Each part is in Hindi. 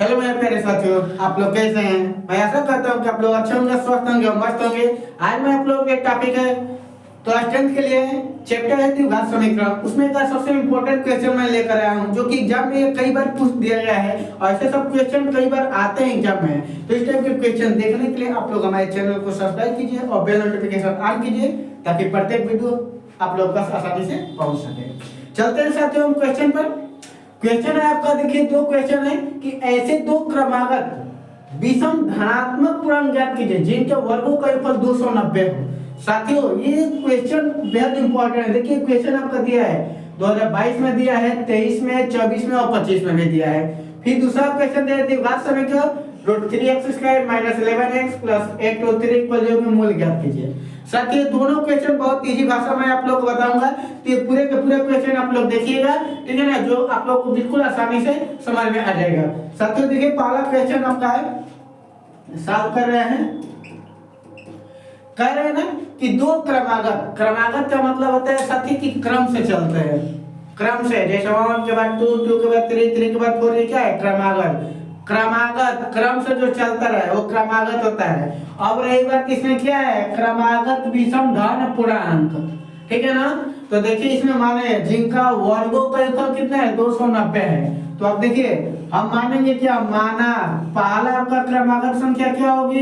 हेलो मेरे प्यारे साथियों, आप लोग कैसे हैं? मैं आशा करता हूँ कि आप लोग अच्छे होंगे, स्वस्थ होंगे और मस्त होंगे। आज मैं आप लोगों के टॉपिक है क्लास 10 के लिए चैप्टर है द्विघात समीकरण। उसमें का सबसे इम्पोर्टेंट क्वेश्चन मैं लेकर आया हूँ, जो कि एग्जाम में कई बार पूछ दिया गया है और ऐसे सब क्वेश्चन कई बार आते हैं एग्जाम में। तो इस टाइप के क्वेश्चन देखने के लिए आप लोग हमारे चैनल को सब्सक्राइब कीजिए और बेल नोटिफिकेशन ऑन कीजिए, ताकि प्रत्येक वीडियो आप लोग पास आसानी से पहुंच सके। चलते हैं साथियों हम क्वेश्चन पर। क्वेश्चन है आपका, देखिए दो क्वेश्चन है कि ऐसे दो क्रमागत विषम धनात्मक पूर्णांक ज्ञात कीजिए जिनके वर्गों का योगफल 290 हो। साथियों ये क्वेश्चन बेहद इंपॉर्टेंट है। देखिए क्वेश्चन आपका दिया है 2022 में दिया है, 23 में, 24 में और 25 में भी दिया है। फिर दूसरा क्वेश्चन दिया है द्विघात समीकरण √3x² - 11x + 8 √3 = 0 में मूल ज्ञात कीजिए। साथ ही दोनों क्वेश्चन बहुत इजी भाषा में आप लोग को बताऊंगा, तो ये पूरे के पूरे क्वेश्चन आप लोग देखिएगा, ठीक है ना, जो आप लोग को बिल्कुल आसानी से समझ में आ जाएगा। साथियों देखिए पहला क्वेश्चन आपका है, सॉल्व कर रहे हैं। कह रहे हैं ना कि दो क्रमागत, क्रमागत का मतलब होता है साथी कि क्रम से चलते हैं, क्रम से, जैसे 1 के बाद 2, 2 के बाद 3, 3 के बाद 4, ये क्या है? क्रमागत। क्रमागत क्रम से जो चलता रहे वो क्रमागत होता है। अब रही बात इसमें क्या है? क्रमागत विषम धन पूर्णांक, ठीक है ना। तो देखिए इसमें माने जिनका वर्गों का योगफल कितना है? 290 है। तो अब देखिए हम मानेंगे क्या? माना पहला आपका क्रमागत संख्या क्या होगी?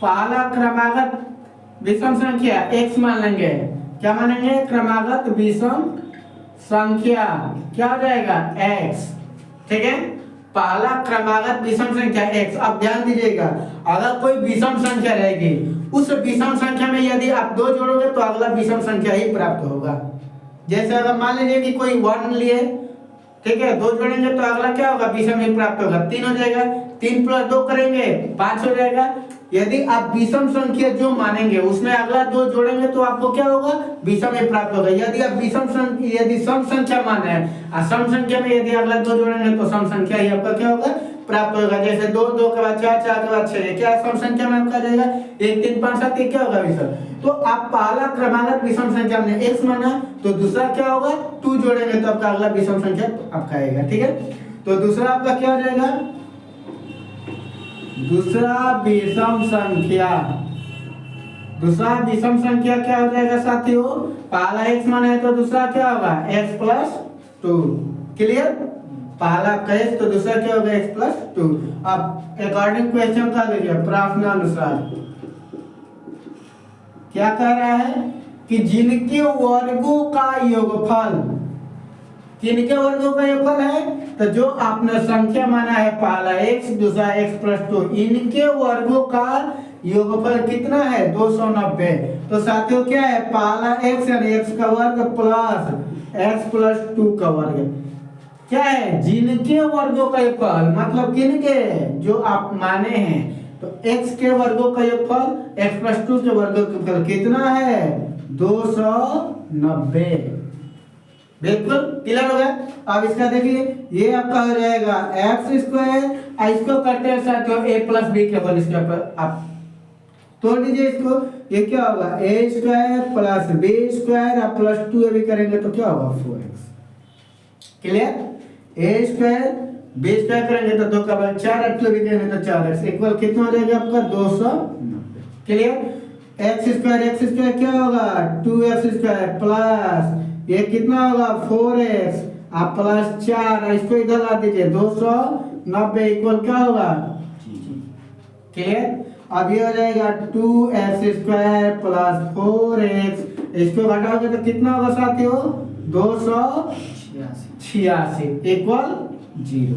पहला क्रमागत विषम संख्या x मान लेंगे। क्या मानेंगे? क्रमागत विषम संख्या क्या हो जाएगा? x, ठीक है। पहला क्रमागत विषम संख्या x। अब ध्यान दीजिएगा, अगर कोई विषम संख्या रहेगी, उस विषम संख्या में यदि आप 2 जोड़ोगे तो अगला विषम संख्या ही प्राप्त होगा। जैसे अगर मान लीजिए कि कोई 1 लिए, ठीक है, 2 जोड़ेंगे तो अगला क्या होगा? विषम ही प्राप्त होगा, 3 हो जाएगा। 3 + 2 करेंगे 5 हो जाएगा। यदि आप विषम संख्या जो मानेंगे उसमें अगला 2 जोड़ेंगे तो आपको क्या होगा? विषम ही प्राप्त होगा। यदि आप यदि सम संख्या माने हैं और सम संख्या में यदि अगला 2 जोड़ेंगे तो सम संख्या ही आपका क्या होगा? प्राप्त होगा। जैसे 2, 2 के बाद 4, 4 के बाद 6, क्या सम संख्या में आपका जाएगा? 1, 3, 5, 7, क्या होगा? विषम। तो आप पहला क्रमागत विषम संख्या में x माना, तो दूसरा क्या होगा? 2 जोड़ेंगे तो आपका अगला विषम संख्या आपका आएगा, ठीक है। तो दूसरा आपका क्या हो जाएगा? दूसरा विषम संख्या, दूसरा विषम संख्या क्या हो जाएगा साथियों? पहला x माना है तो दूसरा क्या होगा? x + 2। क्लियर? पहला का x तो दूसरा क्या होगा? x + 2। अब अकॉर्डिंग क्वेश्चन का देखिए प्रश्नानुसार क्या कह रहा है कि जिनके वर्गों का योगफल, किनके वर्गों का योगफल है? तो जो आपने संख्या माना है पहला x, दूसरा x + 2, इनके वर्गों का योगफल कितना है? 290। तो साथियों क्या है? पहला x यानी x का वर्ग प्लस x + 2 का वर्ग क्या है? जिनके वर्गों का योगफल, मतलब किनके? जो आप माने हैं। तो x के वर्गों का योगफल x + 2 के वर्गों का योगफल कितना है? 290। बिल्कुल क्लियर हो गया। अब इसका देखिए ये आपका हो जाएगा x², इसको करते हैं साथियों a + b के होल स्क्वायर पर, आप तोड़ दीजिए इसको। ये क्या होगा? a² + b² और +2 भी करेंगे तो क्या होगा? 4x। क्लियर? a² b² करेंगे तो 2 का बल 4, 8 भी करेंगे तो 4x इक्वल कितना हो जाएगा आपका? 290। क्लियर? x² क्या होगा? 2x² प्लस ये कितना होगा? 4x आप +4, इसको इधर ला दीजिए, 290 इक्वल क्या होगा? क्लियर? अब ये हो जाएगा 2x² + 4x, इसको घटाओगे तो कितना होगा साथियों? 286 इक्वल 0।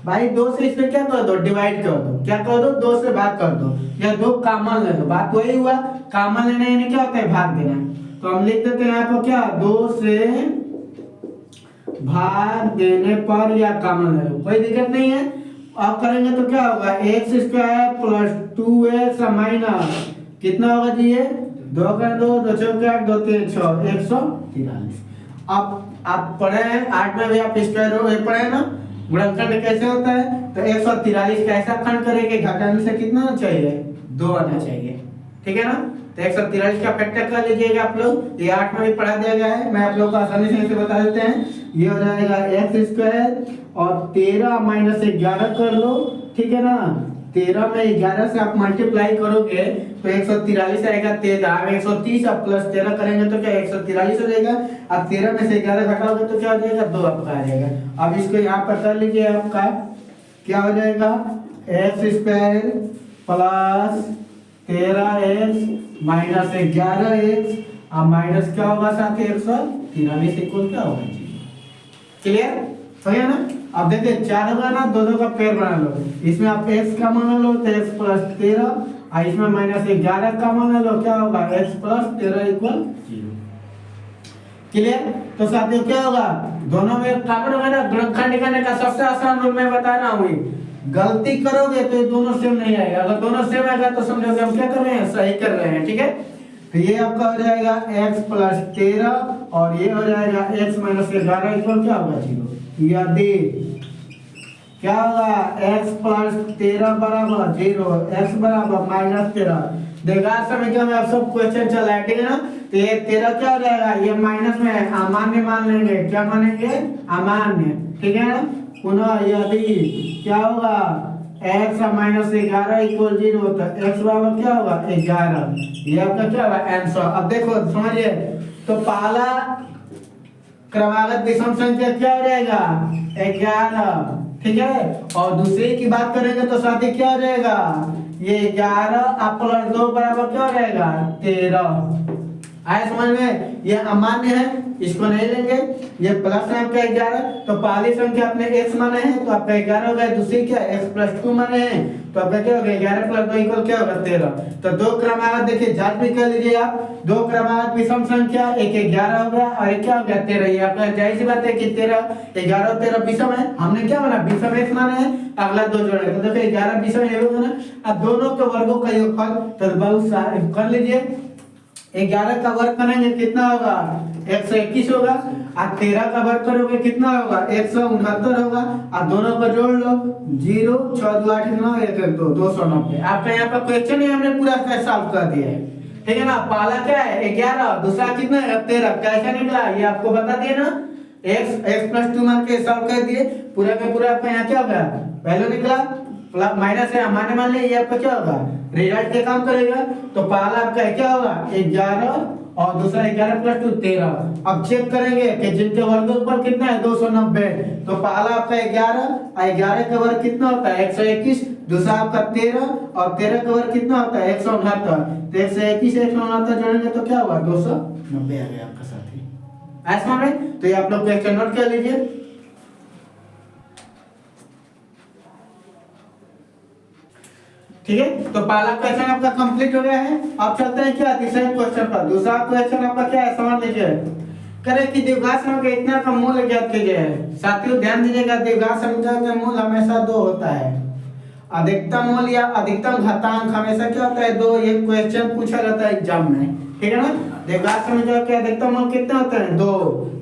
भाई 2 से इसमें क्या कर दो? डिवाइड कर दो। क्या कर दो? 2 से भाग कर दो, या 2 कॉमन ले लो। बात वही हुआ, कॉमन लेना यानी क्या होता है? भाग देना। तो हम लिख देते हैं यहाँ पर क्या? 2 से भाग देने पर या कॉमन ले लो, कोई दिक्कत नहीं है। अब करेंगे तो क्या होगा? x² + 2x माइनस कितना होगा जी? ये 2 का 2, 2 चौके 8, 2 3 6, 143। अब आप पढ़े हैं 8 में भी, आप स्क्वायर पढ़े हैं ना, गुणनखंड कैसे होता है? तो 143 का ऐसा खंड करेंगे, घटाने से कितना आना चाहिए? 2 आना चाहिए, ठीक है ना। तो 143 का फैक्टर कर लीजिएगा आप लोग, ये 8 में भी पढ़ा दिया गया है, मैं आप लोग को आसानी से इसे बता देते हैं। ये हो जाएगा एक्स स्क्वायर और 13 माइनस 11 कर लो, ठीक है ना। 13 में 11 से आप मल्टीप्लाई करोगे तो 143 आएगा। 130 अब प्लस 13 करेंगे तो क्या 143 हो जाएगा। अब 13 में से 11 घटाओगे तो क्या हो जाएगा 2 आपका आ जाएगा। अब इसको यहाँ पर कर लीजिए, आपका क्या हो जाएगा x square plus 13x minus 11x अब माइनस क्या होगा साथ ही 143 इक्वल क्या होगा जी। क्लियर हो गया ना। अब देखिए 4 होगा ना, दोनों का पेयर बना लो। इसमें आप x का मान लो तो x प्लस 13 और इसमें माइनस 11 का मान लो, क्या होगा x प्लस 13 इक्वल 0। क्लियर। तो साथियों क्या होगा, दोनों में कॉमन होगा ना। गुणनखंड निकालने का सबसे आसान रूल मैं बता रहा हूँ। गलती करोगे तो ये दोनों सेम नहीं आएगा, अगर दोनों सेम आएगा तो समझोगे हम क्या कर रहे हैं, सही कर रहे हैं। ठीक है, तो ये आपका हो जाएगा x प्लस 13 और ये हो जाएगा x माइनस 11 इक्वल क्या होगा 0। यदि क्या होगा x प्लस 13 बराबर 0, x बराबर माइनस 13। देखा समीकरण में आप सब क्वेश्चन चल रहा है, ठीक है ना। तो ये 13 क्या हो जाएगा, ये माइनस में अमान्य मान लेंगे। क्या मानेंगे, अमान्य, ठीक है ना। पुनः यदि क्या होगा x माइनस 11 इक्वल 0 तो x बराबर क्या होगा 11। ये आपका क्या होगा आंसर। अब देखो समझिए, तो पहला क्रमागत विषम संख्या क्या हो जाएगा 11, ठीक है। और दूसरे की बात करेंगे तो साथ ही क्या हो जाएगा ये 11 अब प्लस 2 बराबर क्या हो जाएगा 13। आए समझ में, ये अमान्य है, इसको नहीं लेंगे। ये प्लस है आपका 11, तो पहली संख्या अपने x माने हैं तो आपका 11 होगा। दूसरी क्या x प्लस 2 माने हैं तो आपका क्या होगा 11 प्लस 2 इक्वल क्या होगा 13। तो दो क्रमागत देखिए जांच भी कर लीजिए आप। दो क्रमागत विषम संख्या, एक 11 हो गया और एक क्या हो गया 13। ये आपका जाहिर सी बात है कि 13 11 और 13 विषम है। हमने क्या माना विषम x माने हैं, अगला दो जोड़े तो देखिए 11 विषम ये होगा ना। अब दोनों के वर्गों का योगफल तो बहुत सारे कर लीजिए। 11 का वर्ग करेंगे कितना होगा 121 होगा। और 13 का वर्ग करोगे कितना होगा 169 होगा। और दोनों को जोड़ लो 0 6 2 8 9 1 1 2 290। आपका यहाँ पर क्वेश्चन ही हमने पूरा सॉल्व कर दिया है, ठीक है ना। पहला क्या है 11, दूसरा कितना है 13। कैसे निकला ये आपको बता दिए ना। x प्लस 2 मान के सॉल्व कर दिए, पूरा का पूरा आपका यहाँ क्या होगा पहले निकला माइनस है हमारे मान ले, ये आपका क्या होगा रिजल्ट के काम करेगा। तो पहला आपका क्या होगा 11 और दूसरा 11 प्लस 2 13। अब चेक करेंगे कि जिनके वर्गफल कितना है 290। तो पहला आपका 11 और 11 का वर्ग कितना होता है 121। दूसरा आपका 13 और 13 का वर्ग कितना होता है 169। तो 121 169 जोड़ेंगे तो क्या हुआ 290 आ गया आपका साथी। ऐसा में तो ये आप लोग क्वेश्चन नोट कर लीजिए। ठीक है, तो पहला क्वेश्चन आपका कंप्लीट हो गया है। अब चलते हैं क्या तीसरे क्वेश्चन पर। दूसरा क्वेश्चन आपका क्या है समझ लीजिए। करे कि द्विघात समीकरण का इतना का मूल ज्ञात कीजिए। साथियों ध्यान दीजिएगा, द्विघात समीकरण का मूल हमेशा 2 होता है। अधिकतम मूल या अधिकतम घातांक हमेशा क्या होता है 2। ये क्वेश्चन पूछा जाता है एग्जाम में, ठीक है ना। द्विघात समीकरण के अधिकतम मूल कितने होते हैं 2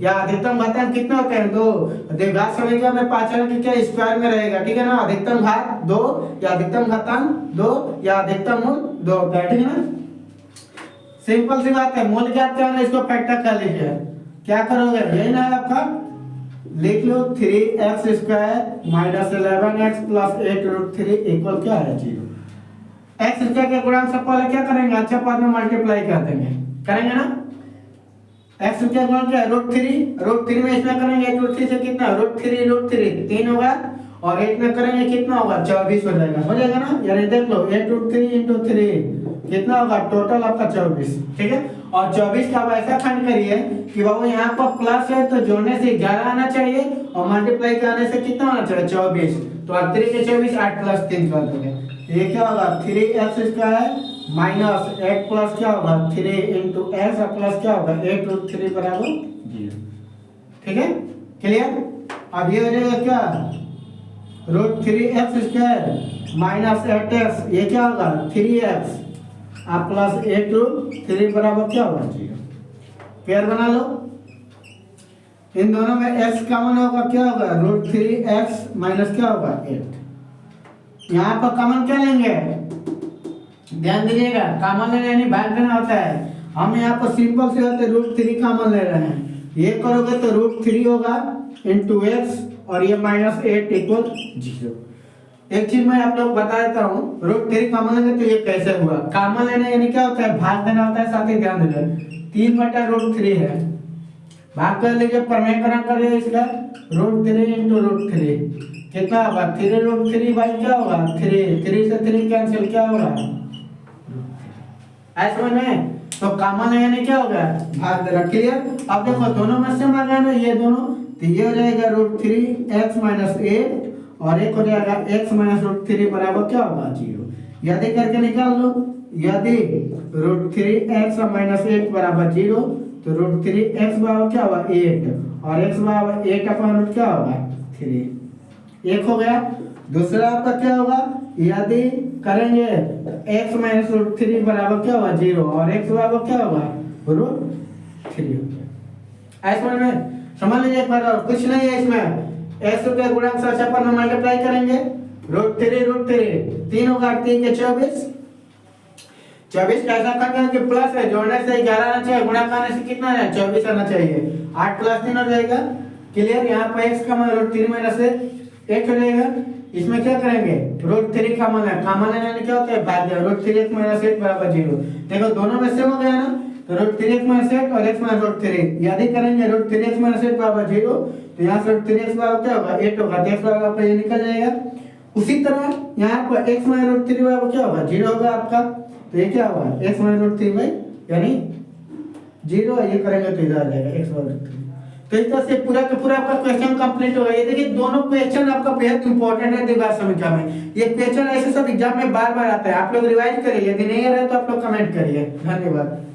या अधिकतम घातांक कितने होते हैं 2। द्विघात समीकरण में पाचन की क्या स्क्वायर में रहेगा, ठीक है ना। अधिकतम घात 2 या अधिकतम घातांक 2 या अधिकतम मूल 2 होता है, ठीक है ना। सिंपल सी बात है, मूल ज्ञात करना इसको फैक्टर कर लीजिए। क्या करोगे यही ना आपका लिख लो 3x square minus 11x plus 8√3 equal क्या है 0। x स्क्वायर के गुणांक से पहले क्या करेंगे अच्छा पद में मल्टीप्लाई कर देंगे, करेंगे ना। x स्क्वायर गुणा क्या है √3 में इसमें करेंगे √3 से कितना √3 3 होगा और 8 में करेंगे कितना होगा 24 हो जाएगा ना। यानी देख लो 8√3 × 3 कितना होगा टोटल आपका 24, ठीक है। और 24 का ऐसा खंड करिए कि बाबू यहाँ पर प्लस है तो जोड़ने से 11 आना चाहिए और मल्टीप्लाई करने से कितना होना चाहिए 24। तो 3 के 24 8 प्लस 3 कर दोगे ये क्या होगा 3x स्क्वायर माइनस 8 प्लस क्या होगा 3 × x प्लस क्या होगा 8√3 बराबर 0, ठीक है। क्लियर। अब ये हो जाएगा क्या √3x स्क्वायर माइनस 8x ये क्या होगा 3x आप प्लस 8√3 बराबर क्या होगा 0। पेयर बना लो, इन दोनों में x कॉमन होगा क्या होगा √3x माइनस क्या होगा 8। यहाँ पर कॉमन क्या लेंगे ध्यान दीजिएगा, कॉमन लेने यानी भाग देना होता है। हम यहाँ पर सिंपल से होते √3 कॉमन ले रहे हैं ये करोगे तो √3 होगा इंटू एक्स और ये -8 इक्वल 0। एक चीज मैं आप लोग बता देता हूँ, √3 कॉमन लेंगे तो ये कैसे हुआ। कॉमन लेने यानी क्या होता है, भाग देना होता है, साथ ही ध्यान देना। 3/√3 है, भाग कर लीजिए, प्रमेयकरण करिए इसका, √3 इंटू √3 कितना होगा 3√3 बाई क्या होगा 3, 3 से 3 कैंसिल, क्या होगा ऐसे में। तो कॉमन है यानी क्या होगा, भाग देना। क्लियर। अब देखो दोनों में से मांगा ना ये दोनों, तो ये हो जाएगा √3 x - 8 और एक हो जाएगा x - √3 बराबर क्या होगा 0। यदि करके निकाल लो, यदि √3 x - 8 बराबर 0 तो √3 x बराबर क्या होगा 8 और x बराबर 8/√, क्या होगा 3। एक हो गया। दूसरा आपका क्या होगा, यदि करेंगे x - √3 बराबर क्या होगा 0 और x बराबर क्या होगा √3 हो गया। ऐसे में समझ लीजिए एक बार, और कुछ नहीं है इसमें, x के गुणक से अच्छा पर मल्टीप्लाई करेंगे, √3 3 होगा 3 के 24 कैसा करना कि प्लस है, जोड़ने से 11 आना चाहिए, गुणा करने से कितना है 24 आना चाहिए। 8 + 3 हो जाएगा। क्लियर। यहाँ पर x का मान √3 - 8 हो जाएगा। इसमें क्या करेंगे, √3 कॉमन है, कॉमन है यानी क्या होता है भाग दिया, √3 - 8 बराबर 0। देखो दोनों में सेम हो गया ना, तो √3 - 8 और x - √3 यदि करेंगे √3 - 8 बराबर 0 तो यहाँ से √3 बराबर क्या होगा 8 होगा, तो x बराबर आपका ये निकल जाएगा। उसी तरह यहाँ पर x - √3 बराबर क्या होगा 0 होगा आपका, तो ये क्या होगा x - √3 यानी 0, ये करेंगे तो इधर आ जाएगा x - √3। तो इस तरह से पूरा का पूरा आपका क्वेश्चन कंप्लीट होगा। ये देखिए दोनों क्वेश्चन आपका बेहद इंपॉर्टेंट है द्विघात समीकरण में। ये क्वेश्चन ऐसे सब एग्जाम में बार बार आता है, आप लोग रिवाइज करिए, यदि नहीं आ रहा है तो आप लोग कमेंट करिए। धन्यवाद।